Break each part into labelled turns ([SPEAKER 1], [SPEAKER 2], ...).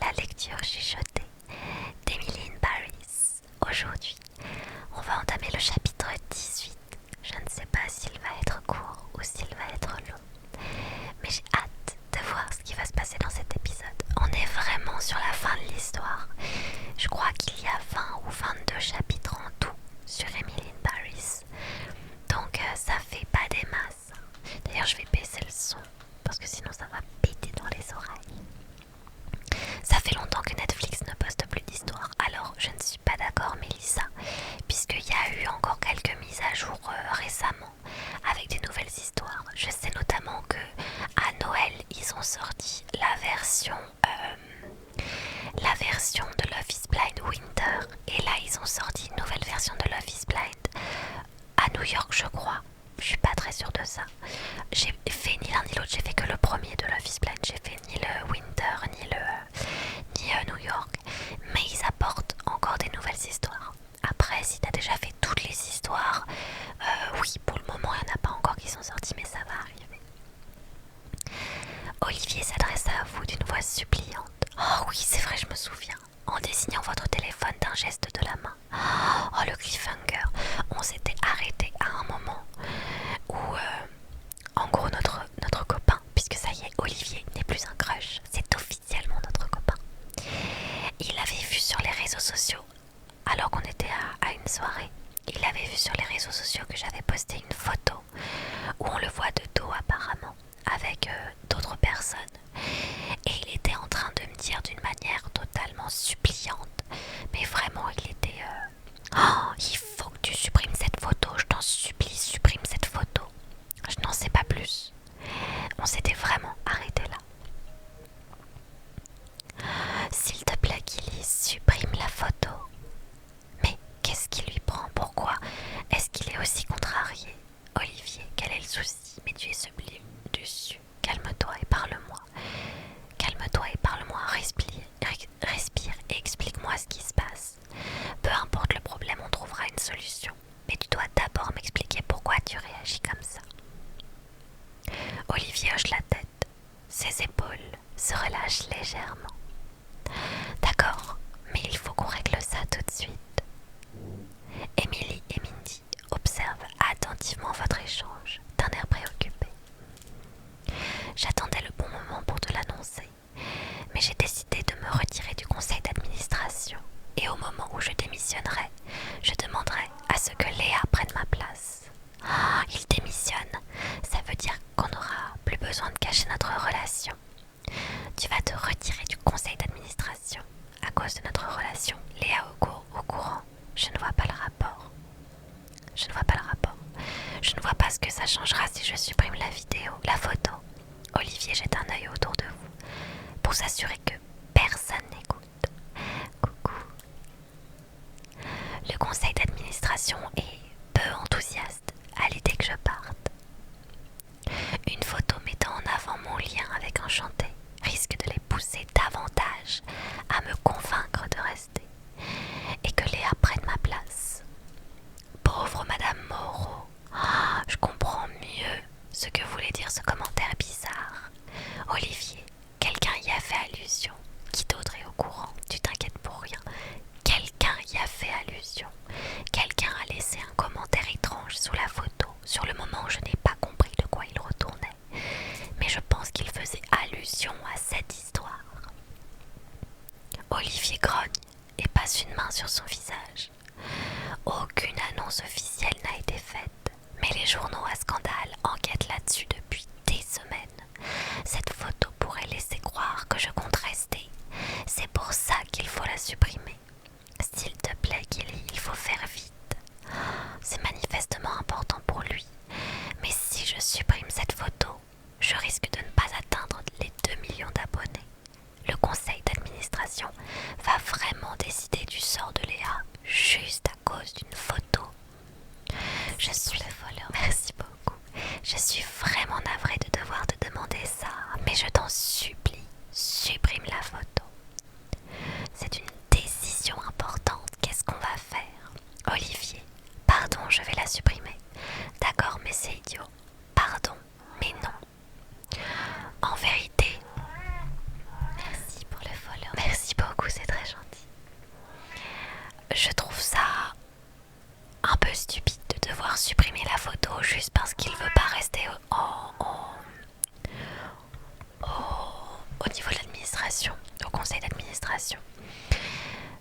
[SPEAKER 1] la lecture chuchotée d'Emily in Paris. Aujourd'hui, on va entamer le chapitre 18. Je ne sais pas s'il va être court ou s'il va être long, mais j'ai hâte de voir ce qui va se passer dans cet épisode. On est vraiment sur la fin de l'histoire. Je crois qu'il y a 20 ou 22 chapitres en tout sur Emily in Paris. Donc ça fait pas des masses. D'ailleurs, je vais baisser le son parce que sinon ça va péter dans les oreilles. Ça fait longtemps que Netflix ne poste plus d'histoires, alors je ne suis pas d'accord, Mélissa, puisqu'il y a eu encore quelques mises à jour récemment avec des nouvelles histoires. Je sais notamment que à Noël, ils ont sorti la version de Love is Blind Winter, et là ils ont sorti une nouvelle version de Love is Blind à New York, je crois. Je suis pas très sûre de ça. J'ai fait ni l'un ni l'autre, j'ai fait que le premier de Love is Blind. J'ai fait ni le Winter ni New York, mais ils apportent encore des nouvelles histoires. Après, si t'as déjà fait toutes les histoires, oui, pour le moment il n'y en a pas encore qui sont sorties, mais ça va arriver. Olivier s'adressa à vous d'une voix suppliante. Oh oui, c'est vrai, je me souviens. En désignant votre téléphone d'un geste de la main. Oh, le cliffhanger. On s'était arrêté à un moment où, en gros, notre copain, puisque ça y est, Olivier n'est plus un crush, c'est officiellement notre copain. Il l'avait vu sur les réseaux sociaux, alors qu'on était à une soirée. Il avait vu sur les réseaux sociaux que j'avais posté une photo où on le voit de dos apparemment, avec d'autres personnes. Et il était en train de me dire d'une manière totalement suppliante, mais vraiment il était oh, il faut que tu supprimes cette photo, je t'en supplie, supprime cette photo. Je n'en sais pas plus. On s'était vraiment arrêté là. S'il te plaît, Gilly, supprime la photo. Mais qu'est-ce qui lui prend? Pourquoi est-ce qu'il est aussi contrarié? Olivier, quel est le souci? Mais tu es sublime dessus. Calme-toi et parle-moi. Calme-toi et parle-moi. Respire et explique-moi ce qui se passe. Peu importe le problème, on trouvera une solution. Mais tu dois d'abord m'expliquer pourquoi tu réagis comme ça. Olivier hoche la tête. Ses épaules se relâchent légèrement. D'accord, mais il faut qu'on règle ça tout de suite. Emily et Mindy observent attentivement votre échange d'un air préoccupé. J'attendais le bon moment pour te l'annoncer, mais j'ai décidé de me retirer du conseil d'administration, et au moment où je démissionnerai, je demanderai à ce que Léa prenne ma place. Oh, il démissionne, ça veut dire qu'on n'aura plus besoin de cacher notre relation. Tu vas te retirer du conseil d'administration à cause de notre relation. Léa au courant, je ne vois pas le rapport. Je ne vois pas le rapport. Je ne vois pas ce que ça changera si je supprime la vidéo, la photo. Olivier jette un œil autour de vous pour s'assurer que personne n'écoute. Coucou. Le conseil d'administration est peu enthousiaste à l'idée que je parte. Une photo mettant en avant mon lien avec Enchanté risque de les pousser davantage à me convaincre de rester et que Léa prenne ma place. Pauvre Madame Moreau, oh, je comprends mieux ce que voulait dire ce commentaire bizarre. Olivier, quelqu'un y a fait allusion. Qui d'autre est au courant? Tu t'inquiètes pour rien. Quelqu'un y a fait allusion. Quelqu'un a laissé un commentaire étrange sous la photo. Sur le moment, je n'ai pas compris de quoi il retournait. Mais je pense qu'il faisait allusion à cette histoire. Olivier grogne et passe une main sur son visage. Aucune annonce officielle n'a été faite, mais les journaux à scandale enquêtent là-dessus depuis des semaines. Cette photo pourrait laisser croire que je compte rester. C'est pour ça qu'il faut la supprimer. S'il te plaît, Gilly, il faut faire vite. C'est manifestement important pour lui. Mais si je supprime cette photo, je risque de ne pas atteindre les 2 millions d'abonnés. Le conseil d'administration va vraiment décider du sort de Léa juste à cause d'une photo. Je suis le voleur. Merci beaucoup. Je suis vraiment d'administration, au conseil d'administration.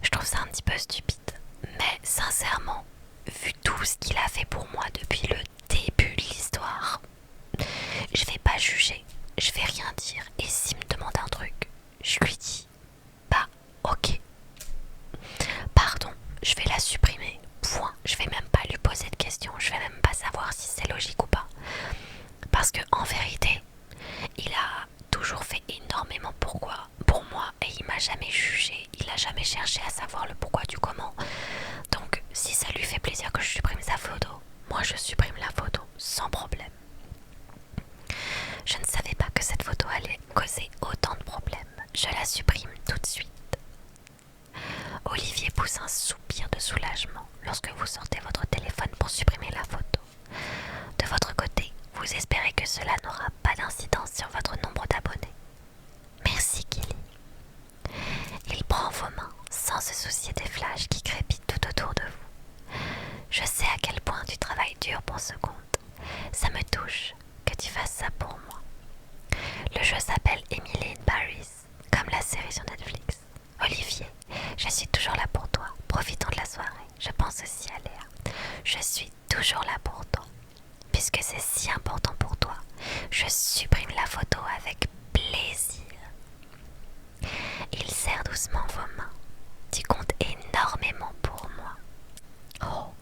[SPEAKER 1] Je trouve ça un petit peu stupide. Mais sincèrement, vu tout ce qu'il a fait pour moi depuis le début de l'histoire, je vais pas juger, je vais rien dire. Et s'il me demande un truc, je lui dis, bah ok, pardon, je vais la supprimer, point. Je vais même pas lui poser de questions, je vais même pas savoir si c'est logique ou pas. Parce que en vérité, il a toujours fait énormément pour moi, et il m'a jamais jugé, il a jamais cherché à savoir le pourquoi du comment. Donc si ça lui fait plaisir que je supprime sa photo, moi je supprime la photo sans problème. Je ne savais pas que cette photo allait causer autant de problèmes. Je la supprime tout de suite. Olivier pousse un soupir de soulagement lorsque vous sortez votre téléphone pour supprimer la photo. De votre côté, vous espérez que cela n'aura pas d'incidence sur votre nombre d'abonnés. Merci Kelly. Il prend vos mains sans se soucier des flashs qui crépitent tout autour de vous. Je sais à quel point tu travailles dur pour ce compte. Ça me touche que tu fasses ça pour moi. Le jeu s'appelle Emily in Paris, comme la série sur Netflix. Olivier, je suis toujours là pour toi. Profitons de la soirée. Je pense aussi à Léa. Je suis toujours là pour toi. Puisque c'est si important pour toi, je supprime la photo avec plaisir. Il serre doucement vos mains. Tu comptes énormément pour moi. Oh.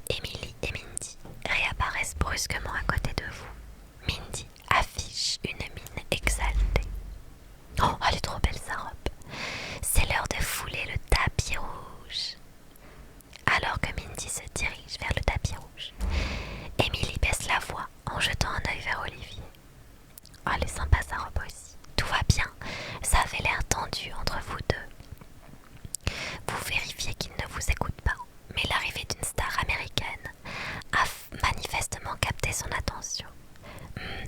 [SPEAKER 1] Emily et Mindy réapparaissent brusquement à côté de vous. Mindy affiche une mine exaltée. Oh, elle est trop belle sa robe. C'est l'heure de fouler le tapis rouge. Alors que Mindy se dirige vers le tapis rouge, Emily baisse la voix en jetant un œil vers Olivier. Oh, elle est sympa sa robe aussi. Tout va bien. Ça avait l'air tendu entre vous deux. Vous vérifiez qu'il ne vous écoute pas, mais l'arrivée d'une star américaine a manifestement capté son attention.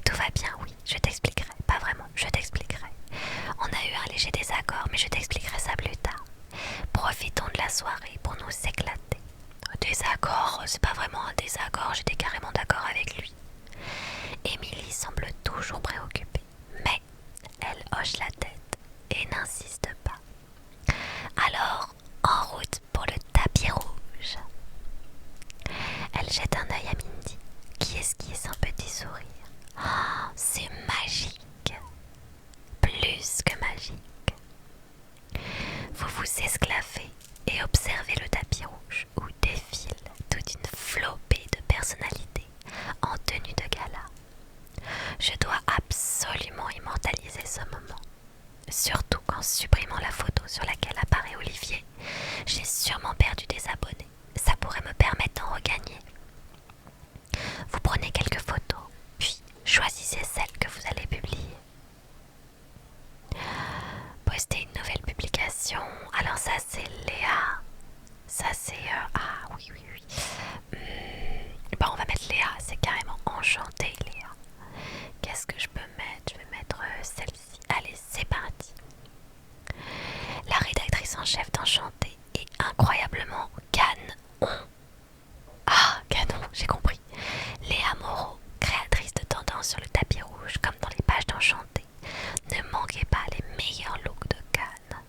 [SPEAKER 1] Tout va bien, oui, je t'expliquerai. Pas vraiment, je t'expliquerai. On a eu un léger désaccord, mais je t'expliquerai ça plus tard. Profitons de la soirée pour nous éclater. Désaccord, c'est pas vraiment un désaccord, j'étais carrément d'accord avec lui. Émilie semble toujours préoccupée, mais elle hoche la tête et n'insiste pas. Alors, en route pour le tapis rouge. Elle jette un œil à Mindy, qui esquisse un petit sourire. Oh, c'est magique, plus que magique. Vous vous esclavez et observez le tapis rouge où défile toute une flopée de personnalités en tenue de gala. Je dois absolument immortaliser ce moment. Surtout qu'en supprimant la photo sur laquelle apparaît Olivier, j'ai sûrement perdu des abonnés. Ça pourrait me permettre d'en regagner. Vous prenez quelques photos, puis choisissez celle que vous allez publier. Postez une nouvelle publication. Alors ça c'est Léa. Ça c'est... ah oui. Bon, on va mettre Léa. C'est carrément enchanté Léa. Qu'est-ce que je peux mettre? Je vais mettre celle-ci. Allez, c'est parti. La rédactrice en chef d'Enchanté est incroyablement canon. Ah, canon, j'ai compris. Léa Moreau, créatrice de tendance sur le tapis rouge comme dans les pages d'Enchanté. Ne manquez pas les meilleurs looks de Cannes.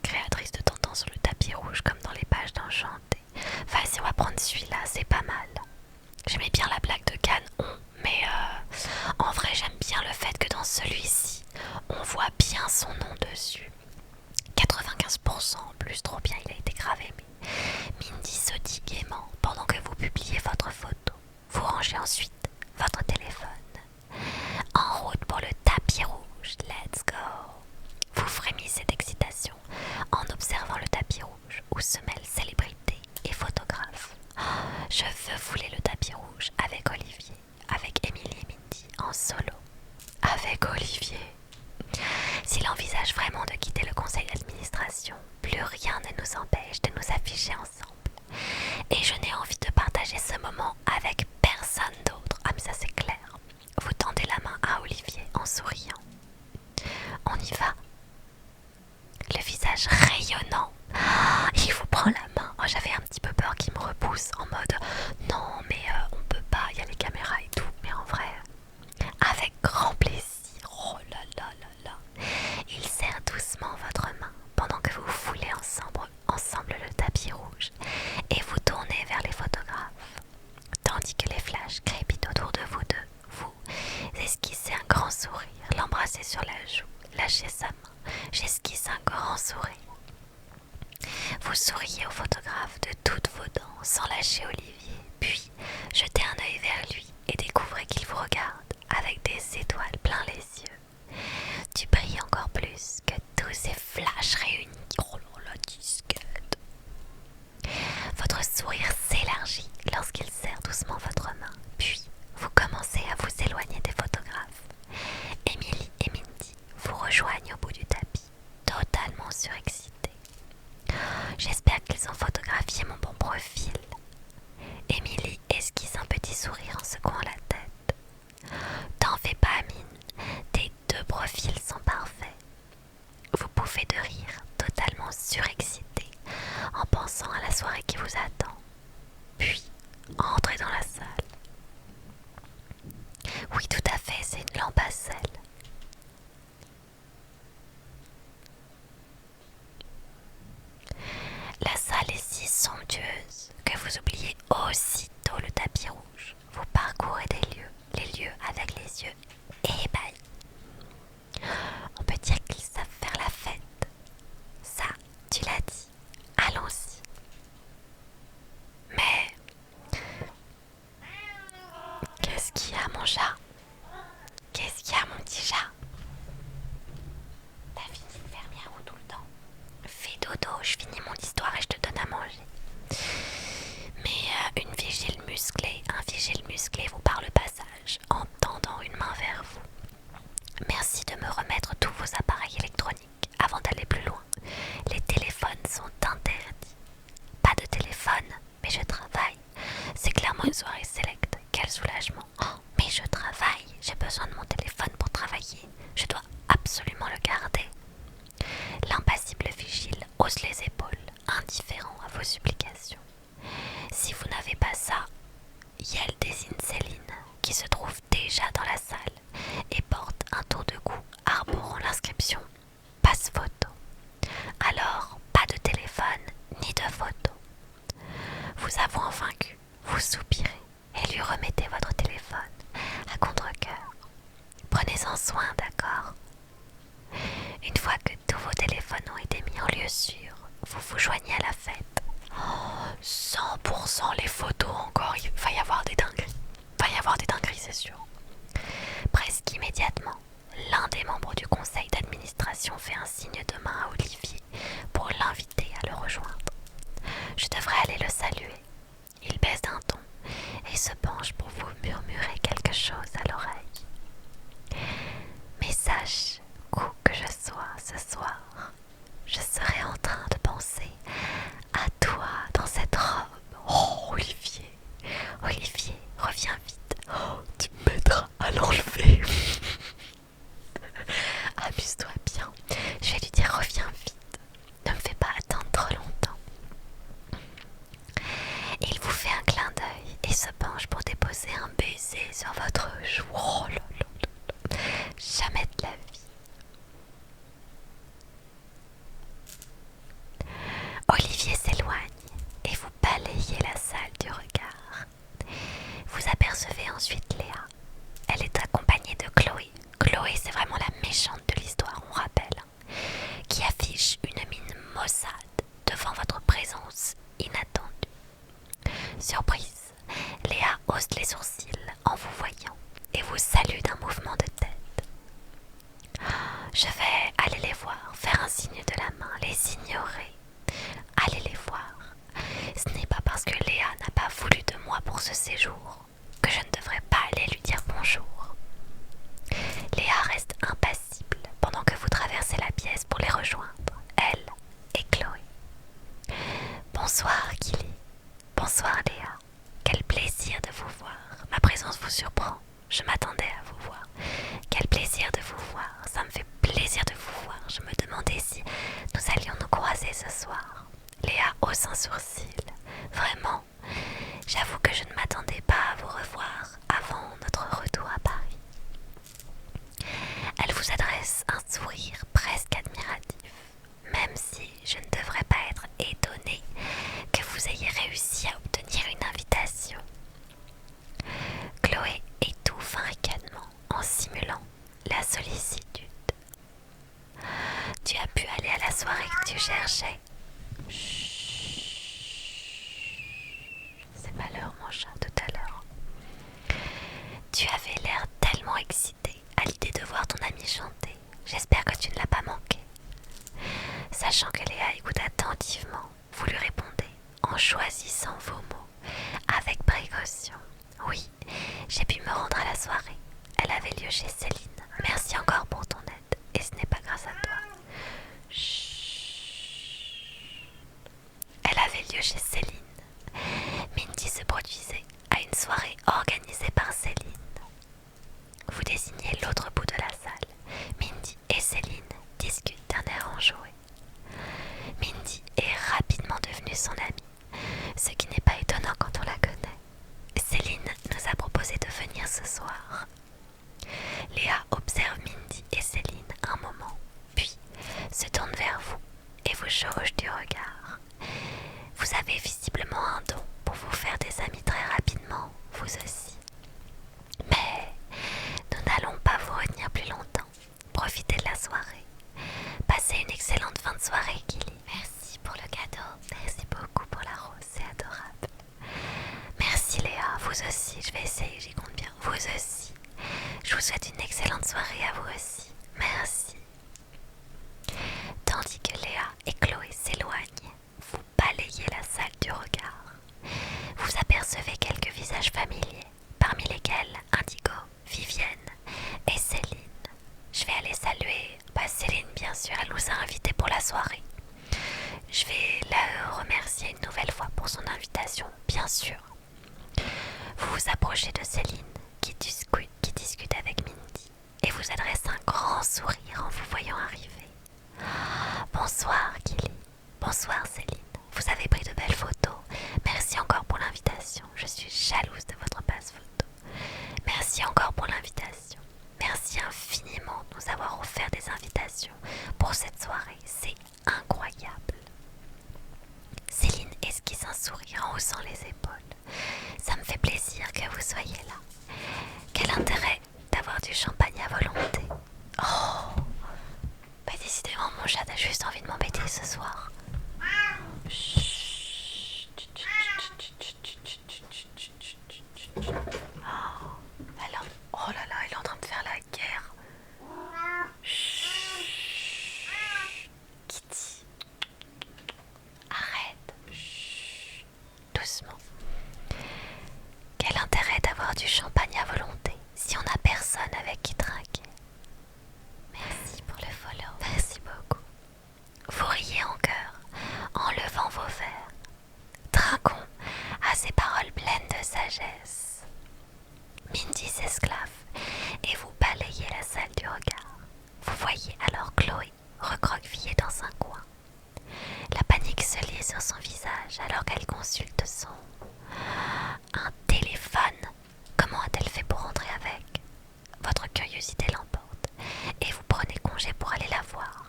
[SPEAKER 1] Créatrice de tendance sur le tapis rouge comme dans les pages d'Enchanté. Vas-y, on va prendre celui-là, c'est pas mal. J'aimais bien la blague de Cannes, mais en vrai j'aime bien le fait que dans celui-ci, on voit bien son nom dessus. 95% en plus, trop bien, il a été gravé. Mais Mindy sautille gaiement pendant que vous publiez votre photo. Vous rangez ensuite votre téléphone. En route pour le tapis rouge, let's go. Vous frémissez d'excitation en observant le tapis rouge où se mêlent célébrités et photographes. Oh, je veux fouler le tapis rouge avec Olivier, avec Emily et Mindy en solo. Avec Olivier. S'il envisage vraiment de quitter le conseil d'administration, plus rien ne nous empêche de nous afficher ensemble. Et je n'ai envie de partager ce moment avec personne d'autre pouce en mode non mais on peut pas, il y a les caméras et tout, mais en vrai, avec grand plaisir. Oh là là là là. Il serre doucement votre main pendant que vous foulez ensemble le tapis rouge et vous tournez vers les photographes. Tandis que les flashs crépitent autour de vous deux, vous esquissez un grand sourire, l'embrassez sur la joue, lâchez sa main, j'esquisse un grand sourire. Vous souriez au photographe de toutes vos dents sans lâcher Olivier, puis jetez un œil vers lui et découvrez qu'il vous regarde avec des étoiles plein les yeux. Tu brilles encore plus que tous ces flashs réunis. Oh là là, disquette. Votre sourire s'élargit lorsqu'il serre doucement votre main, puis vous commencez à vous éloigner des photographes. Emily et Mindy vous rejoignent au bout du tapis, totalement surexcités. J'espère qu'ils ont photographié mon bon profil. Emily esquisse un petit sourire en secouant la tête. T'en fais pas, Mine, tes deux profils sont parfaits. Vous pouffez de rire, totalement surexcité, en pensant à la soirée qui vous attend. Puis, entrez dans la salle. Oui, tout à fait, c'est une lampe à sel. La salle est si somptueuse que vous oubliez aussitôt le tapis rouge. Vous parcourez les lieux avec les yeux ébahis. On peut dire qu'ils savent faire la fête. Ça, tu l'as dit. Allons-y. Mais qu'est-ce qu'il y a, mon chat? Qu'est-ce qu'il y a, mon petit chat? T'as fini de faire miaou tout le temps. Fais dodo, je finis mon histoire et je te donne à manger. Mais un vigile musclé vous parle le passage en tendant une main vers vous. Merci de me remettre tous vos appareils électroniques avant d'aller plus loin. Les téléphones sont interdits. Pas de téléphone, mais je travaille. C'est clairement une soirée sélecte. Quel soulagement. Oh, mais je travaille. J'ai besoin de mon téléphone pour travailler. Je dois absolument le garder. L'impassible vigile hausse les épaules, indifférent à vos supplications. Si vous n'avez pas ça, Yel désigne Céline, qui se trouve déjà dans la salle et porte un tour de cou arborant l'inscription « Passe photo ». Alors, pas de téléphone ni de photo. Vous avouant vaincu, vous soupirez et lui remettez votre téléphone à contre-cœur. Prenez-en soin, d'accord? Une fois que tous vos téléphones ont été mis en lieu sûr, vous vous joignez à la fête. 100% les photos encore, il va y avoir des dingueries. Il va y avoir des dingueries, c'est sûr. Presque immédiatement, l'un des membres du conseil d'administration fait un signe de main à Olivier pour l'inviter à le rejoindre. Je devrais aller le saluer. Il baisse d'un ton et se penche pour vous murmurer quelque chose à l'oreille. Mais sache qu'où que je sois ce soir, je serai en train de penser à toi dans cette robe. Oh, Olivier, Olivier, reviens vite. Oh, tu me mettras à l'enlever. Amuse-toi bien. Je vais lui dire reviens vite. Ne me fais pas attendre trop longtemps. Il vous fait un clin d'œil et se penche pour déposer un baiser sur votre joue. Oh là là là là. Jamais de la vie. Olivier s'éloigne et vous balayez la salle du regard. Vous apercevez ensuite Léa. Elle est accompagnée de Chloé. Chloé, c'est vraiment la méchante de l'histoire, on rappelle, qui affiche une mine maussade devant votre présence inattendue. Surprise, Léa hausse les sourcils en vous voyant et vous salue d'un mouvement de tête. Je vais aller les voir, faire un signe de la main, les ignorer. Allez les voir. Ce n'est pas parce que Léa n'a pas voulu de moi pour ce séjour que je ne devrais pas aller lui dire bonjour. Léa reste impassible pendant que vous traversez la pièce pour les rejoindre, elle et Chloé. Bonsoir Gilly. Bonsoir Léa. Quel plaisir de vous voir. Ma présence vous surprend. Je m'attendais à vous voir. Quel plaisir de vous voir. Ça me fait plaisir de vous voir. Je me demandais si nous allions nous croiser ce soir. Léa hausse un sourcil. Vraiment, réussi à obtenir une invitation. Chloé étouffe un ricanement en simulant la sollicitude. Tu as pu aller à la soirée que tu cherchais. C'est pas l'heure, mon chat, tout à l'heure. Tu avais l'air tellement excité à l'idée de voir ton ami chanter. J'espère que tu ne l'as pas manqué. Sachant que Léa écoute attentivement, vous lui répondez en choisissant vos mots avec précaution. Oui, j'ai pu me rendre à la soirée. Elle avait lieu chez Céline. Merci encore pour ton aide. Et ce n'est pas grâce à toi. Chut. Elle avait lieu chez Céline. Mindy se produisait à une soirée organisée par Céline. Vous désignez l'autre bout de la salle. Mindy et Céline discutent d'un air enjoué. Mindy est rapidement devenue son amie, ce qui n'est pas étonnant quand on la connaît. Céline nous a proposé de venir ce soir. Léa observe Mindy et Céline un moment, puis se tourne vers vous et vous jauge du regard. Vous avez visiblement un don pour vous faire des amis très rapidement, vous aussi. Mais nous n'allons pas vous retenir plus longtemps. Profitez de la soirée. Passez une excellente fin de soirée, Gilly. Merci pour le cadeau. Merci beaucoup pour la rose, c'est adorable. Merci Léa, vous aussi, je vais essayer, j'y compte bien. Vous aussi. Je vous souhaite une excellente soirée à vous aussi. Merci. Tandis que Léa et Chloé s'éloignent, vous balayez la salle du regard. Vous apercevez quelques visages familiers, parmi lesquels Indigo, Vivienne et Céline. Je vais aller saluer Céline, bien sûr, elle nous a invités pour la soirée. Je vais la remercier une nouvelle fois pour son invitation, bien sûr. Vous vous approchez de Céline, qui discute avec Mindy, et vous adresse un grand sourire en vous voyant arriver. Bonsoir, Gilly. Bonsoir, Céline. Vous avez pris de belles photos. Merci encore pour l'invitation. Je suis jalouse de votre passe photo. Merci encore pour l'invitation. Merci infiniment de nous avoir offert des invitations pour cette soirée. C'est incroyable. Céline esquisse un sourire en haussant les épaules. Ça me fait plaisir que vous soyez là. Quel intérêt d'avoir du champagne à volonté. Oh, bah décidément mon chat a juste envie de m'embêter ce soir. Oh là là, elle est en train de faire la guerre. Chut. Kitty, arrête. Chut. Doucement. Quel intérêt d'avoir du champagne à volonté si on n'a personne avec qui trinquer. Merci pour le follow. Merci beaucoup. Vous riez en chœur en levant vos verres. Trinquons à ces paroles pleines de sagesse. Mindy s'esclave et vous balayez la salle du regard. Vous voyez alors Chloé recroquevillée dans un coin. La panique se lit sur son visage alors qu'elle consulte un téléphone. Comment a-t-elle fait pour rentrer avec? Votre curiosité l'emporte et vous prenez congé pour aller la voir.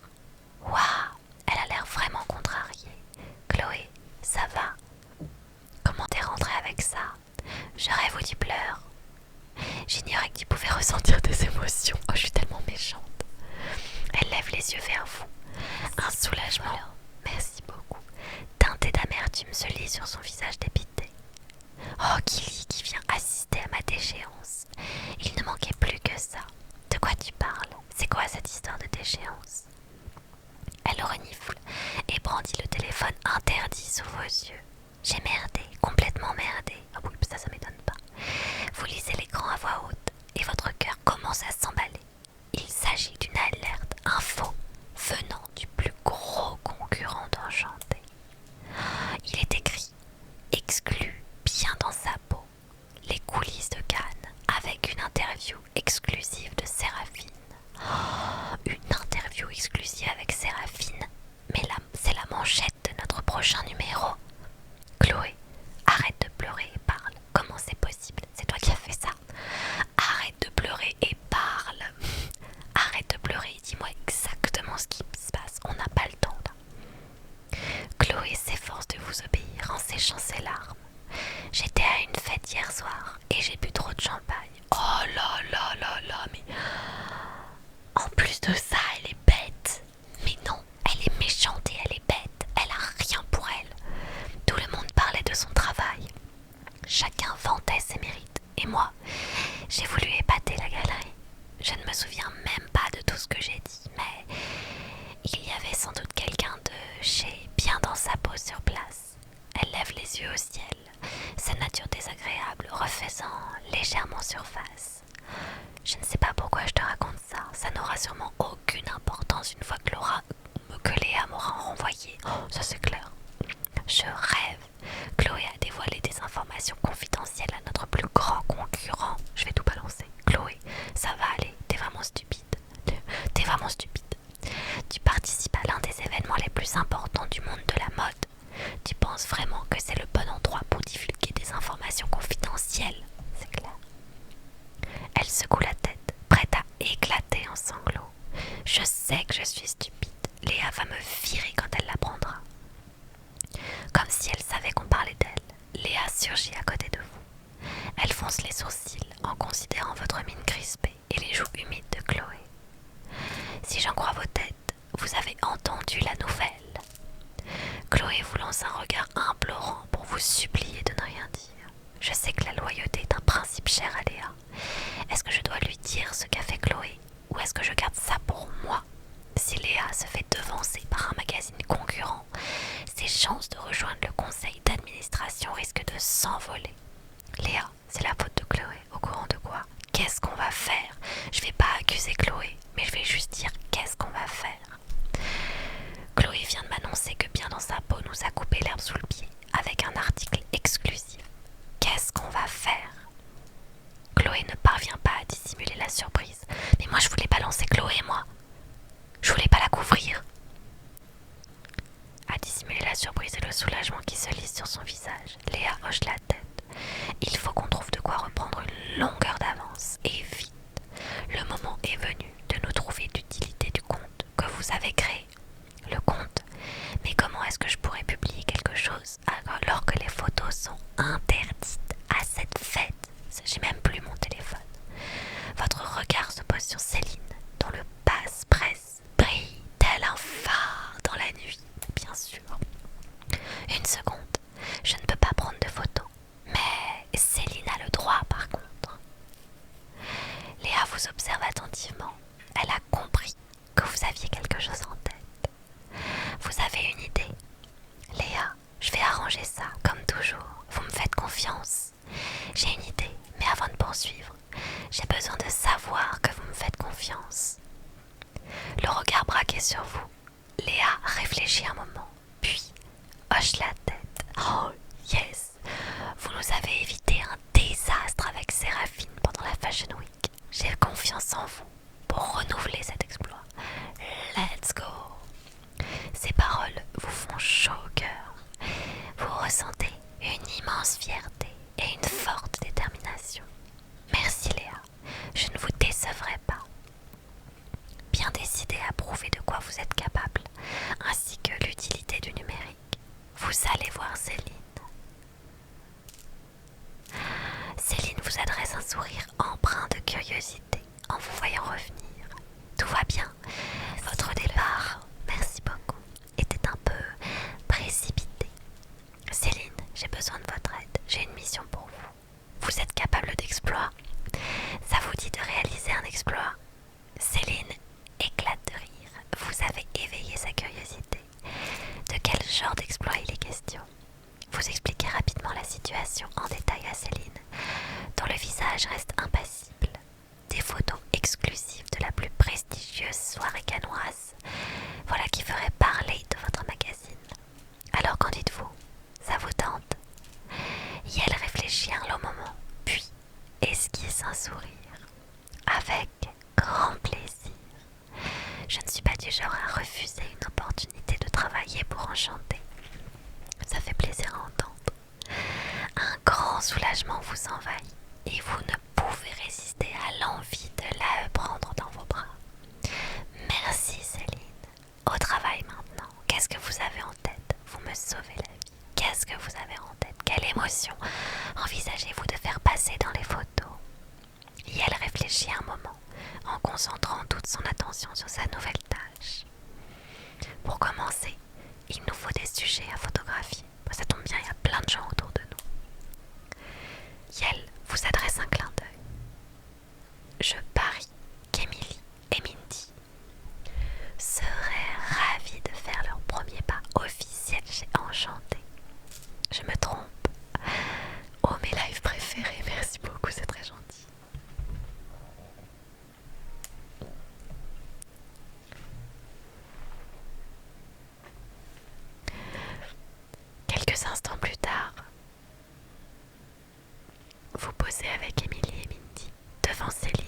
[SPEAKER 1] Waouh, elle a l'air vraiment contrariée. Chloé, ça va? Comment t'es rentrée avec ça? Je rêve ou tu pleures? J'ignorais que tu pouvais ressentir des émotions. Oh, je suis tellement méchante. Elle lève les yeux vers vous. Un soulagement, merci beaucoup, teinté d'amertume se lit sur son visage dépité. Oh, Gilly qui vient assister à ma déchéance. Il ne manquait plus que ça. De quoi tu parles? C'est quoi cette histoire de déchéance? Elle renifle et brandit le téléphone interdit sous vos yeux. J'ai merdé, complètement merdé. Ah oui, ça m'étonne pas. Vous lisez l'écran à voix haute et votre cœur commence à s'emballer. Il s'agit d'une alerte info venant du plus gros concurrent d'Enchanté. Il est écrit « Exclu bien dans sa peau, les coulisses de Cannes avec une interview exclusive de Séraphine. » Une interview exclusive avec Séraphine? Mais là, c'est la manchette de notre prochain numéro. Chloé, arrête de pleurer et parle. Comment c'est possible? C'est toi qui as fait ça. Arrête de pleurer et parle. Arrête de pleurer et dis-moi exactement ce qui se passe. On n'a pas le temps là. Chloé s'efforce de vous obéir en séchant ses larmes. J'étais à une fête hier soir et j'ai bu trop de champagne. Oh là là là là, mais en plus de ça, elle est bête. Mais non, elle est méchante et elle est bête. Elle a rien pour elle. Tout le monde parlait de son travail. Chacun vantait ses mérites. Et moi, j'ai voulu épater la galerie. Je ne me souviens même pas de tout ce que j'ai dit, mais il y avait sans doute quelqu'un de chez bien dans sa peau sur place. Elle lève les yeux au ciel, sa nature désagréable refaisant légèrement surface. Je ne sais pas pourquoi je te raconte ça, ça n'aura sûrement aucune importance une fois que Léa m'aura renvoyé. Oh, ça c'est clair. Je rêve. Chloé a dévoilé des informations confidentielles à notre plus grand concurrent. Je vais tout balancer. Chloé, ça va aller, t'es vraiment stupide. T'es vraiment stupide. Tu participes à l'un des événements les plus importants du monde de la mode. Tu penses vraiment que c'est le bon endroit pour divulguer des informations confidentielles? C'est clair. Elle secoue la tête, prête à éclater en sanglots. Je sais que je suis stupide. Léa va me virer quand elle l'apprendra. Comme si elle savait qu'on parlait d'elle, Léa surgit à côté de vous. Elle fonce les sourcils en considérant votre mine crispée et les joues humides de Chloé. Si j'en crois vos têtes, vous avez entendu la nouvelle. Chloé vous lance un regard implorant pour vous supplier de ne rien dire. Je sais que la loyauté est un principe cher à Léa. Est-ce que je dois lui dire ce qu'a fait Chloé ou est-ce que je garde ça pour moi? Si Léa se fait devancer par un magazine concurrent, ses chances de rejoindre le conseil d'administration risquent de s'envoler. Léa, c'est la faute de Chloé. Au courant de quoi? Qu'est-ce qu'on va faire? Je vais pas accuser Chloé, mais je vais juste dire qu'est-ce qu'on va faire. Chloé vient de m'annoncer que bien dans sa peau nous a coupé l'herbe sous le pied, avec un article exclusif. Qu'est-ce qu'on va faire? Chloé ne parvient pas à dissimuler la surprise. Mais moi je voulais pas lancer Chloé, moi. Je voulais pas la couvrir. À dissimuler la surprise et le soulagement qui se lisse sur son visage, Léa hoche la tête. Il faut qu'on trouve de quoi reprendre une longueur d'avance, et vite. Le moment est venu de nous trouver l'utilité du compte que vous avez créé. Le compte? Mais comment est-ce que je pourrais publier quelque chose alors que les photos sont interdites à cette fête? J'ai même plus mon téléphone. Votre regard se pose sur Céline, dont le passe-presse brille tel un phare dans la nuit, bien sûr. Une seconde, je ne peux pas prendre de photos, mais Céline a le droit par contre. Léa vous observe attentivement. Elle a compris que vous aviez quelque chose en tête. Vous avez une idée? Léa, je vais arranger ça, comme toujours. Vous me faites confiance. J'ai une idée, mais avant de poursuivre, j'ai besoin de savoir que vous me faites confiance. Le regard braqué sur vous, Léa réfléchit un moment, puis hoche la tête. Oh, yes! Vous nous avez évité un désastre avec Séraphine pendant la Fashion Week. J'ai confiance en vous pour renouveler cet exploit. Let's go! Ces paroles vous font chaud au cœur. Vous ressentez une immense fierté et une forte détermination. Merci Léa, je ne vous décevrai pas. Bien décidé à prouver de quoi vous êtes capable, ainsi que l'utilité du numérique, vous allez voir Céline. Céline vous adresse un sourire empreint de curiosité en vous voyant revenir. Tout va bien. Votre départ, merci beaucoup, était un peu précipité. Céline, j'ai besoin de votre aide. J'ai une mission pour vous. Vous êtes capable d'exploit? Ça vous dit de réaliser un exploit? Céline éclate de rire. Vous avez éveillé sa curiosité. De quel genre d'exploit il est question? Vous expliquez rapidement la situation en détail à Céline, dont le visage reste impassible. Des photos exclusives de la plus prestigieuse soirée canoise. Voilà qui ferait parler de votre magazine. Alors qu'en dites-vous? Ça vous tente? Yel réfléchit un long moment, puis esquisse un sourire. Avec grand plaisir. Je ne suis pas du genre à refuser une opportunité de travailler pour enchanter. Ça fait plaisir à entendre. Un grand soulagement vous envahit et vous ne pouvez résister à l'envie de la prendre dans vos bras. Merci Céline. Au travail maintenant. Qu'est-ce que vous avez en tête? Vous me sauvez la vie. Qu'est-ce que vous avez en tête? Quelle émotion? Envisagez-vous de faire passer dans les photos. Yael réfléchit un moment en concentrant toute son attention sur sa nouvelle tâche. Pour commencer, il nous faut des sujets à photographier. Ça tombe bien, il y a plein de gens autour de nous. Yael vous adresse un clin d'œil. Je parie qu'Emily et Mindy seraient ravis de faire leur premier pas officiel chez Enchanté. Je me trompe. Oh, mes lives préférés, merci beaucoup, c'est très gentil. Quelques instants plus tard, vous posez avec Emily et Mindy devant Céline,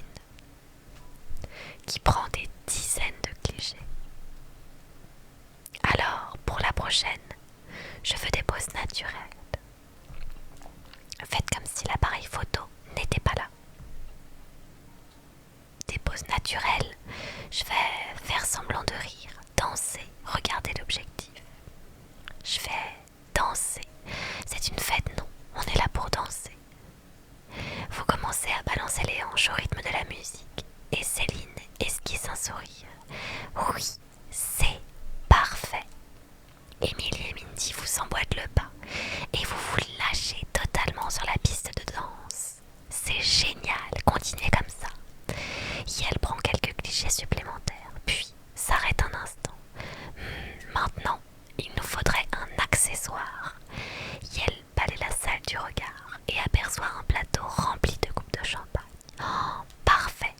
[SPEAKER 1] qui prend des dizaines de clichés. Alors, pour la prochaine, je veux des poses naturelles. Faites comme si l'appareil photo n'était pas là. Des poses naturelles, je vais faire semblant de rire, danser, regarder l'objectif. Je vais danser. C'est une fête, non, on est là pour danser. Vous commencez à balancer les hanches au rythme de la musique et Céline esquisse un sourire. Oui, c'est parfait. Emily et Mindy vous emboîtent le pas et vous vous lâchez totalement sur la piste de danse. C'est génial, continuez comme ça. Yael prend quelques clichés supplémentaires, puis s'arrête un instant. Maintenant, il nous faudrait un accessoire. Yael balaye la salle du regard et aperçoit un plateau rempli de coupes de champagne. Oh, parfait.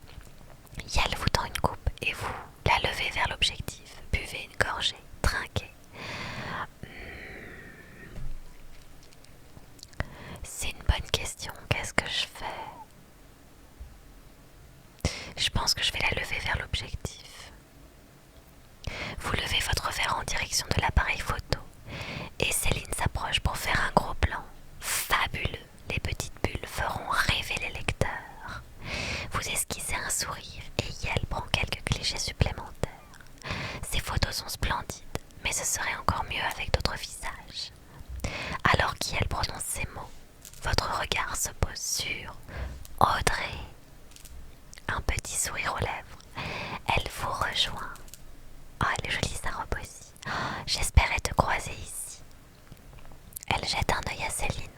[SPEAKER 1] Yael vous tend une coupe et vous la levez vers l'objectif. Buvez une gorgée, trinquez. C'est une bonne question. Qu'est-ce que je fais? Je pense que je vais la lever vers l'objectif. Vous levez votre verre en direction de l'appareil photo et Céline s'approche pour faire un gros plan. Fabuleux! Les petites bulles feront rêver les lecteurs. Vous esquissez un sourire et Yael prend quelques clichés supplémentaires. Ces photos sont splendides, mais ce serait encore mieux avec d'autres visages. Alors qu'Yael prononce ces mots, votre regard se pose sur Audrey. Un petit sourire aux lèvres. Elle vous rejoint. Oh, elle est jolie sa robe aussi. Oh, j'espérais te croiser ici. Elle jette un œil à Céline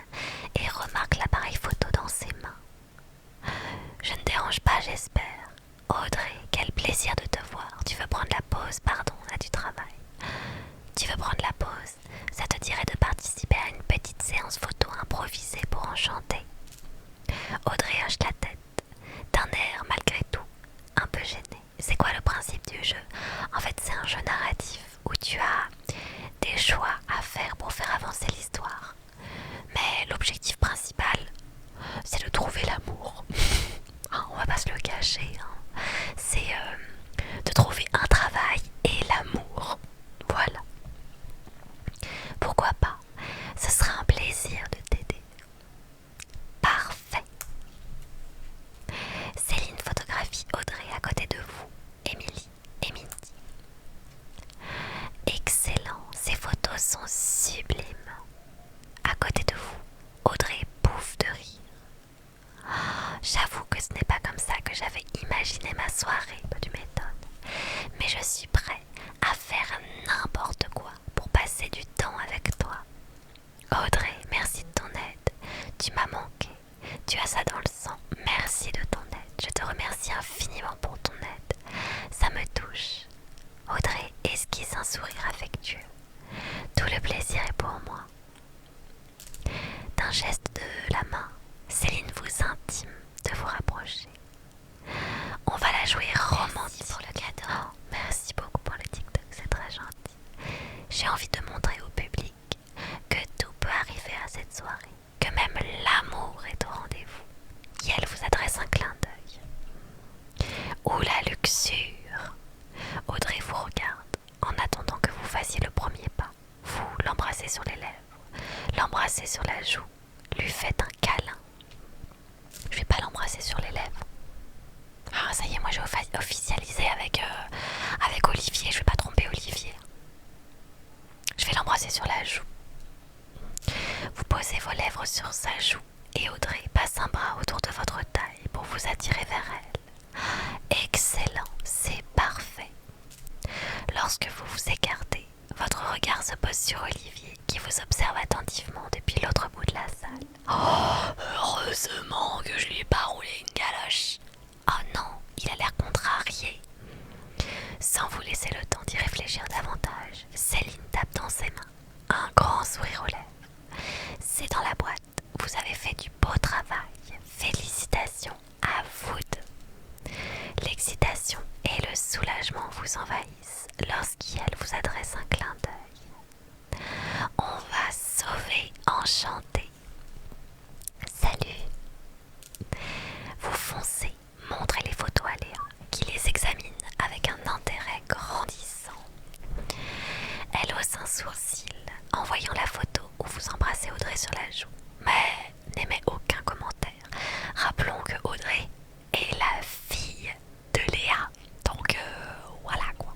[SPEAKER 1] et remarque l'appareil photo dans ses mains. Je ne dérange pas, j'espère. Audrey, quel plaisir de te voir. Tu veux prendre la pause? Pardon, là du travail. Tu veux prendre la pause? Ça te dirait de participer à une petite séance photo improvisée pour Enchanter? Audrey hoche la tête, d'un air malgré tout un peu gêné. C'est quoi le principe du jeu? En fait, c'est un jeu narratif où tu as des choix à faire pour faire avancer l'histoire. Mais l'objectif principal, c'est de trouver l'amour. On va pas se le cacher. C'est de trouver un travail et l'amour. Voilà. Pourquoi pas? Ce sera un plaisir de t'aider. Parfait. Céline photographie Audrey à côté de vous, Emily et Mindy. Excellent, ces photos sont sublimes. À côté de vous, Audrey bouffe de rire. J'avoue que ce n'est pas comme ça que j'avais imaginé ma soirée, tu m'étonnes. Mais je suis prêt à faire n'importe quoi pour passer du temps avec toi. Audrey, merci de ton aide. Tu m'as manqué. Tu as ça dans le sang. Merci de ton aide. Je te remercie infiniment pour ton aide. Ça me touche. Audrey esquisse un sourire affectueux. Tout le plaisir est pour moi. D'un geste de la main, Céline vous intime de vous rapprocher. On va la jouer romantique. Merci pour le cadeau. Oh, merci beaucoup pour le TikTok, c'est très gentil. J'ai envie de montrer au public que tout peut arriver à cette soirée, que même l'amour est au rendez-vous. Yael vous adresse un clin d'œil. Ou la luxure. Audrey vous regarde en attendant que vous fassiez le premier pas. Vous l'embrassez sur les lèvres, l'embrassez sur la joue, lui faites un câlin. Je vais pas l'embrasser sur les lèvres. Ah, ça y est, moi j'ai officialisé avec Olivier. Je vais pas tromper Olivier. Je vais l'embrasser sur la joue. Vous posez vos lèvres sur sa joue et Audrey passe un bras autour de votre taille pour vous attirer vers elle. Excellent, c'est parfait. Lorsque vous vous écartez, votre regard se pose sur Olivier qui vous observe attentivement depuis l'autre bout de la salle. Oh, heureusement que je lui ai pas roulé une galoche. Oh non, il a l'air contrarié. Sans vous laisser le temps d'y réfléchir davantage, Céline tape dans ses mains, un grand sourire aux lèvres. C'est dans la boîte, vous avez fait du beau travail. Félicitations à vous deux. L'excitation et le soulagement vous envahissent lorsqu'elle vous adresse un clin d'œil. On va sauver Enchanté. Salut. Vous foncez, montrez les photos à Léa, qui les examine avec un intérêt grandissant. Elle hausse un sourcil en voyant la photo où vous embrassez Audrey sur la joue, mais n'émet aucun commentaire. Rappelons que Audrey est la fille de Léa, donc voilà quoi.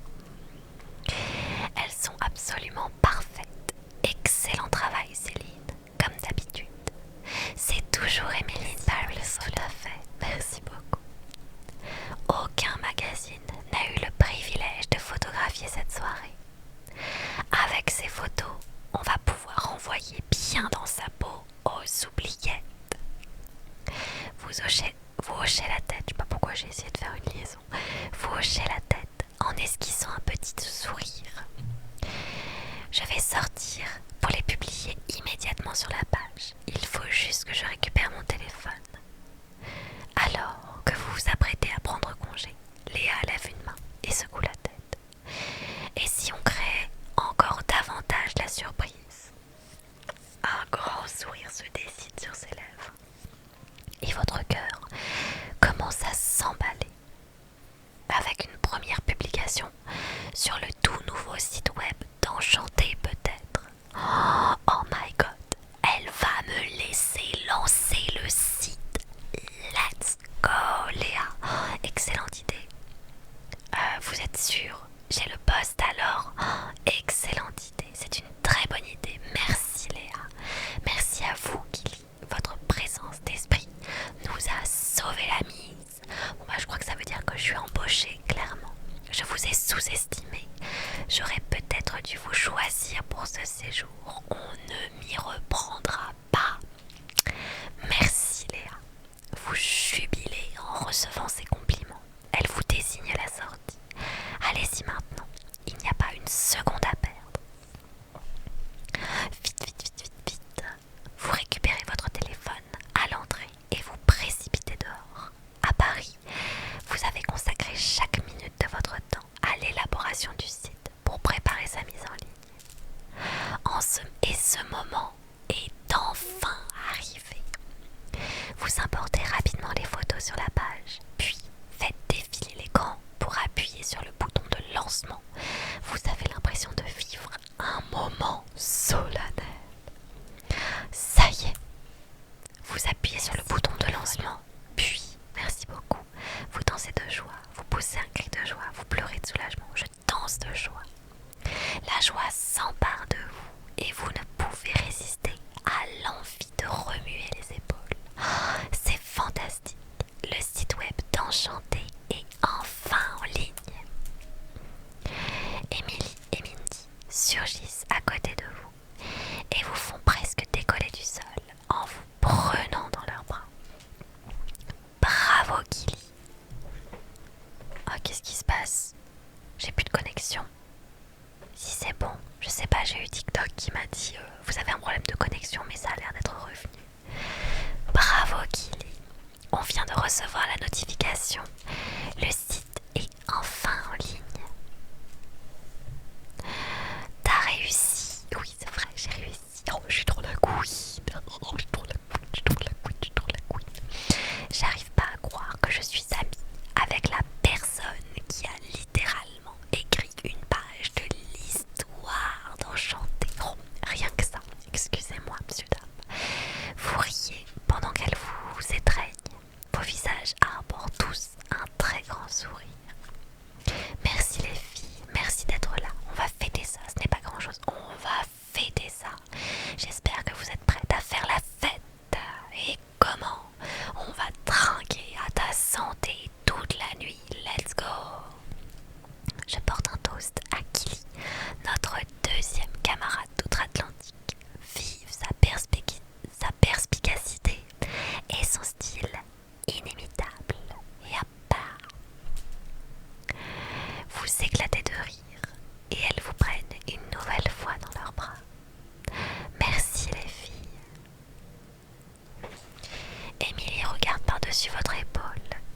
[SPEAKER 1] Elles sont absolument parfaites. Excellent travail Céline, comme d'habitude. C'est toujours Émilie Paris, tout à fait. Merci beaucoup. Aucun magazine n'a eu le privilège de photographier cette soirée. Avec ces photos, on va pouvoir envoyer bien dans sa peau aux oubliettes. Vous hochez la tête, je sais pas pourquoi j'ai essayé de faire une liaison. Vous hochez la tête en esquissant un petit sourire. Je vais sortir pour les publier immédiatement sur la page. Il faut juste que je récupère mon téléphone. Alors que vous vous apprêtez à prendre congé, Léa lève une main et secoue la tête. Et si on créait encore davantage la surprise? Un grand sourire se dessine sur ses lèvres. Et votre cœur commence à s'emballer. Avec une première publication sur le tout nouveau site web d'Enchanté peut-être. Oh my god, elle va me laisser lancer le site. Let's go Léa. Excellente idée. Vous êtes sûre? J'ai le poste alors. Excellente idée, c'est une très bonne idée. Merci Léa. Merci à vous Gilly. Votre présence d'esprit nous a sauvé la mise. Bon bah je crois que ça veut dire que je suis embauchée, clairement. Je vous ai sous-estimé. J'aurais peut-être dû vous choisir pour ce séjour. On ne m'y reprendra pas. Merci Léa. Vous jubilez en recevant ces compliments. Elle vous désigne la sortie. Allez-y maintenant. Il n'y a pas une seconde à perdre. Vite, vite, vite, vite, vite. Vous récupérez votre téléphone à l'entrée et vous précipitez dehors. À Paris, vous avez consacré chaque minute de votre temps à l'élaboration du site pour préparer sa mise en ligne. Et ce moment est enfin arrivé. Vous importez rapidement les photos sur la page, puis faites défiler l'écran pour appuyer sur le bouton de lancement. Vous avez l'impression de vivre un moment solennel. Ça y est, vous appuyez sur le bouton de lancement, puis, merci beaucoup, vous dansez de joie, vous poussez un cri de joie, vous pleurez de soulagement, je danse de joie. La joie s'empare de vous et vous ne pouvez résister à l'envie de remuer les épaules. C'est fantastique, le site web d'Enchanté est enfin en ligne. Émilie et Mindy surgissent à côté de vous et vous font presque décoller du sol en vous prenant dans leurs bras. Bravo Gilly. Oh, qu'est-ce qui se passe? J'ai plus de connexion. Si c'est bon, je sais pas, j'ai eu TikTok qui m'a dit vous avez un problème de connexion mais ça a l'air d'être revenu. Bravo Gilly. On vient de recevoir la notification. Le site est enfin en ligne. T'as réussi. Oui, c'est vrai, j'ai réussi. Oh, je suis trop la couille. Oh, je suis trop la couille, je suis trop la couille, je suis trop la couille. J'arrive pas à croire que je suis amie avec la personne qui a littéralement écrit une page de l'histoire d'Enchanté. Oh, rien que ça. Excusez-moi, monsieur dame. Vous riez pendant qu'elle vous étreigne. Vos visages arborent tous un très grand sourire. Émilie regarde par-dessus votre épaule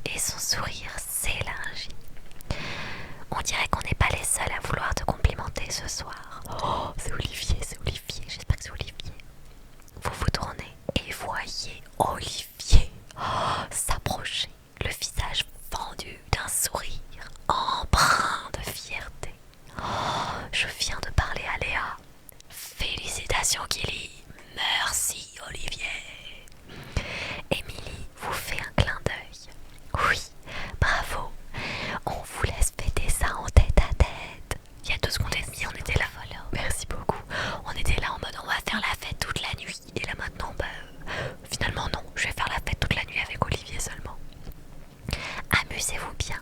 [SPEAKER 1] et son sourire s'élargit. On dirait qu'on n'est pas les seuls à vouloir te complimenter ce soir. Oh, c'est Olivier, j'espère que c'est Olivier. Vous vous tournez et voyez Olivier s'approcher, le visage fendu d'un sourire empreint de fierté. Je viens de parler à Léa. Félicitations Kelly. Merci Olivier. Émilie vous fait un clin d'œil. Oui, bravo. On vous laisse fêter ça en tête à tête. Il y a 2 secondes et demie, on était là. Merci beaucoup. On était là en mode on va faire la fête toute la nuit. Et là maintenant, finalement non. Je vais faire la fête toute la nuit avec Olivier seulement. Amusez-vous bien.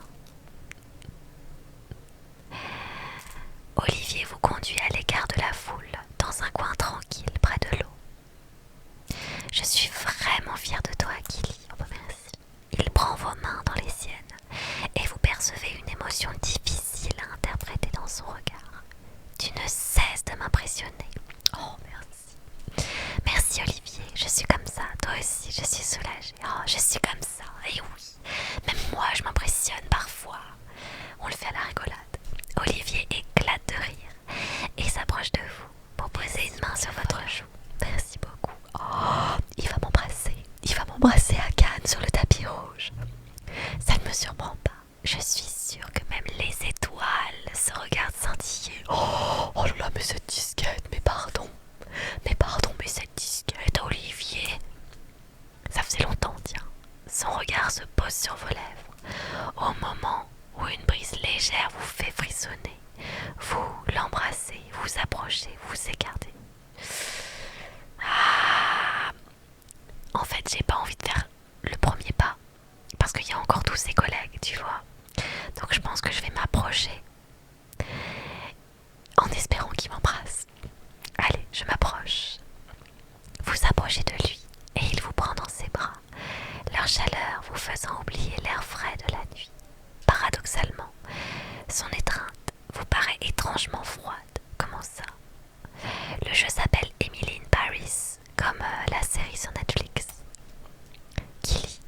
[SPEAKER 1] Olivier vous conduit à l'écart de la foule, dans un coin tranquille près de l'eau. Je suis vraiment fière de toi, Kili. Oh, merci. Il prend vos mains dans les siennes et vous percevez une émotion difficile à interpréter dans son regard. Tu ne cesses de m'impressionner. Oh, merci. Merci Olivier, je suis comme ça. Toi aussi, je suis soulagée. Oh, je suis comme ça. Et oui, même moi, je m'impressionne parfois. On le fait à la rigolade. Olivier éclate de rire et s'approche de vous pour poser une main sur votre joue. Merci beaucoup. Oh, il va m'embrasser à Cannes sur le tapis rouge. Ça ne me surprend pas. Je suis sûre que même les étoiles se regardent scintiller. Oh là là, mais cette disquette, mais pardon, mais cette disquette, Olivier. Ça faisait longtemps, tiens. Son regard se pose sur vos lèvres. Au moment où une brise légère vous fait frissonner, vous l'embrassez, vous approchez, vous écartez. Ah. En fait, j'ai pas envie de faire le premier pas parce qu'il y a encore tous ses collègues, tu vois. Donc je pense que je vais m'approcher en espérant qu'il m'embrasse. Allez, je m'approche. Vous approchez de lui et il vous prend dans ses bras, leur chaleur vous faisant oublier l'air frais de la nuit. Paradoxalement, son étreinte vous paraît étrangement froide. Comment ça? Le jeu s'appelle Emily in Paris, comme la série sur Netflix. Kili,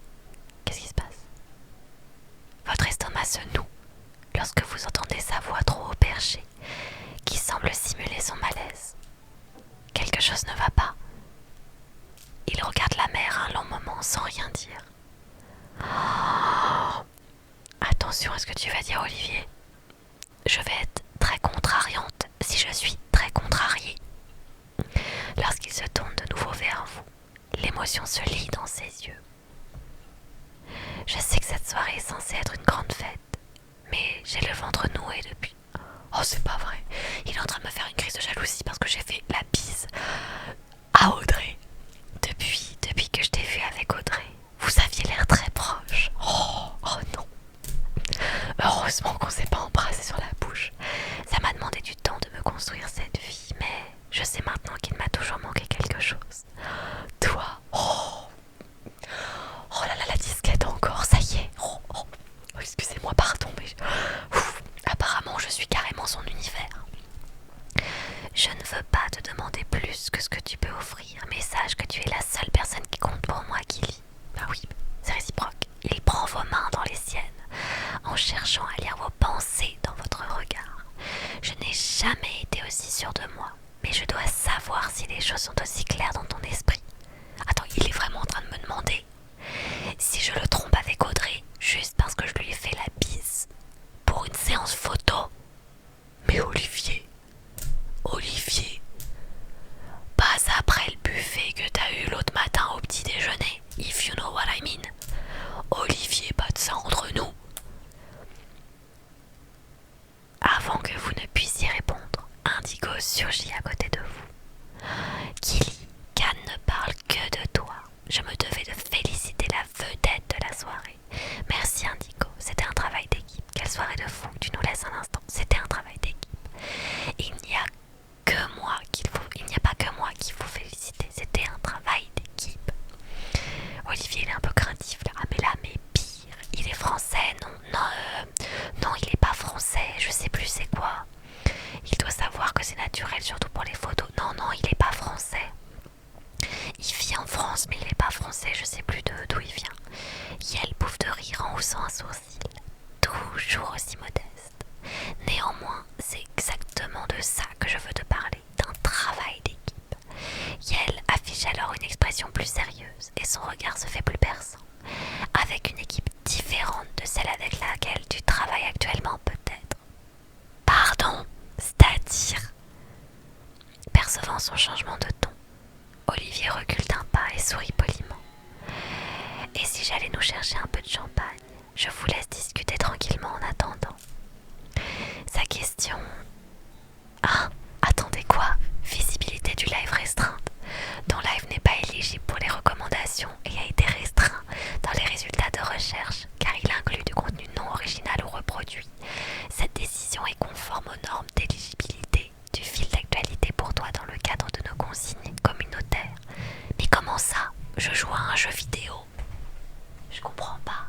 [SPEAKER 1] qu'est-ce qui se passe? Votre estomac se noue lorsque vous entendez sa voix trop haut perchée, qui semble simuler son malaise. Quelque chose ne va pas. Il regarde la mer un long moment sans rien dire. Oh, attention à ce que tu vas dire, Olivier. Je vais être très contrariante si je suis très contrariée. Lorsqu'il se tourne de nouveau vers vous, l'émotion se lit dans ses yeux. Je sais que cette soirée est censée être une grande fête, mais j'ai le ventre noué depuis. Oh, c'est pas vrai. Il est en train de me faire une crise de jalousie parce que j'ai fait la bise à Audrey. Depuis que je t'ai vu avec Audrey, vous aviez l'air très proche. Oh non. Heureusement qu'on s'est pas embrassé sur la bouche. Ça m'a demandé du temps de me construire cette vie, mais je sais maintenant qu'il m'a toujours manqué quelque chose. Toi, oh là là, la disquette encore, ça y est. Oh, excusez-moi, pardon, mais apparemment je suis carrément son univers. Je ne veux pas te demander plus que ce que tu peux offrir, mais sache que tu es la seule personne qui compte pour moi, Kili. Bah oui, c'est réciproque. Il prend vos mains dans les siennes, en cherchant à lire vos pensées dans votre regard. Je n'ai jamais été aussi sûre de moi, mais je dois savoir si les choses sont aussi claires dans ton esprit. Attends, il est vraiment en train de me demander si je le trompe avec Audrey, juste parce que je lui ai fait la bise pour une séance photo. Mais Olivier, pas après le buffet que t'as eu l'autre matin au petit déjeuner, if you know what I mean. Olivier, pas de ça entre nous. Avant que vous ne puissiez répondre, Indigo surgit à côté de vous. Kili, Cannes ne parle que de toi. Je me devais de féliciter la vedette de la soirée. Merci Indigo, c'était un travail d'équipe. Quelle soirée de fou, tu nous laisses un instant. C'était un travail d'équipe. Il n'y a pas que moi qu'il faut féliciter. C'était un travail d'équipe. Olivier, il est un peu craintif là. Ah mais pire. Il est français, non, il est pas français. Je sais plus c'est quoi. Il doit savoir que c'est naturel, surtout pour les photos. Non, il est pas français. Il vit en France, mais il est pas français. Je sais plus de sourcil, toujours aussi modeste. Néanmoins, c'est exactement de ça que je veux te parler, d'un travail d'équipe. Yael affiche alors une expression plus sérieuse et son regard se fait plus perçant. Avec une équipe différente de celle avec laquelle tu travailles actuellement peut-être. Pardon, c'est-à-dire. Percevant son changement de ton, Olivier recule d'un pas et sourit poliment. Et si j'allais nous chercher un peu de champagne, je vous laisse discuter tranquillement en attendant. Sa question... Ah, attendez quoi? Visibilité du live restreinte. Ton live n'est pas éligible pour les recommandations et a été restreint dans les résultats de recherche car il inclut du contenu non original ou reproduit. Cette décision est conforme aux normes d'éligibilité du fil d'actualité pour toi dans le cadre de nos consignes communautaires. Mais comment ça? Je joue à un jeu vidéo. Je comprends pas.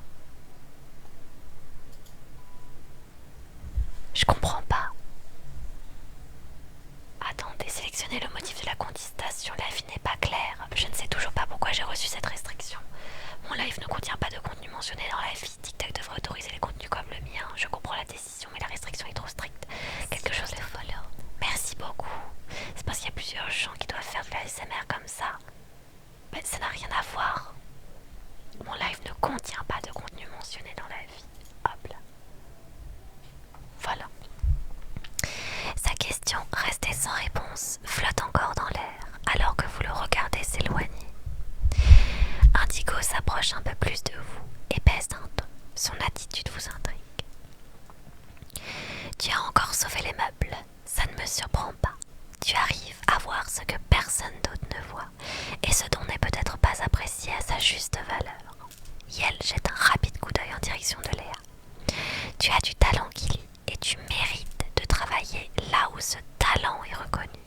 [SPEAKER 1] Je comprends pas. Attendez, sélectionnez le motif de la contestation. La vie n'est pas claire. Je ne sais toujours pas pourquoi j'ai reçu cette restriction. Mon live ne contient pas de contenu mentionné dans la vie. TikTok devrait autoriser les contenus comme le mien. Je comprends la décision, mais la restriction est trop stricte. Quelque chose de follow. Merci beaucoup. C'est parce qu'il y a plusieurs gens qui doivent faire de la SMR comme ça. Mais ça n'a rien à voir. Mon live ne contient pas de contenu mentionné dans la vie. Hop là. Voilà. Sa question, restée sans réponse, flotte encore dans l'air alors que vous le regardez s'éloigner. Indigo s'approche un peu plus de vous et baisse d'un ton. Son attitude vous intrigue. Tu as encore sauvé les meubles, ça ne me surprend pas. Tu arrives à voir ce que personne d'autre ne voit et ce dont n'est peut-être pas apprécié à sa juste valeur. Yael jette un rapide coup d'œil en direction de Léa. Tu as du talent, Kili, et tu mérites de travailler là où ce talent est reconnu.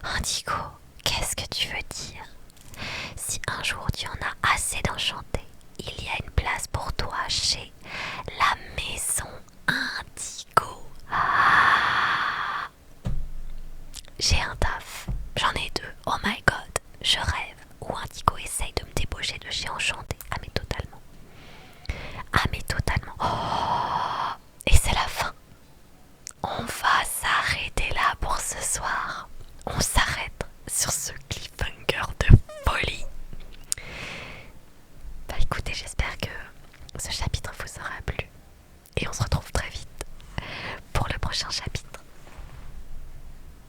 [SPEAKER 1] Indigo, qu'est-ce que tu veux dire?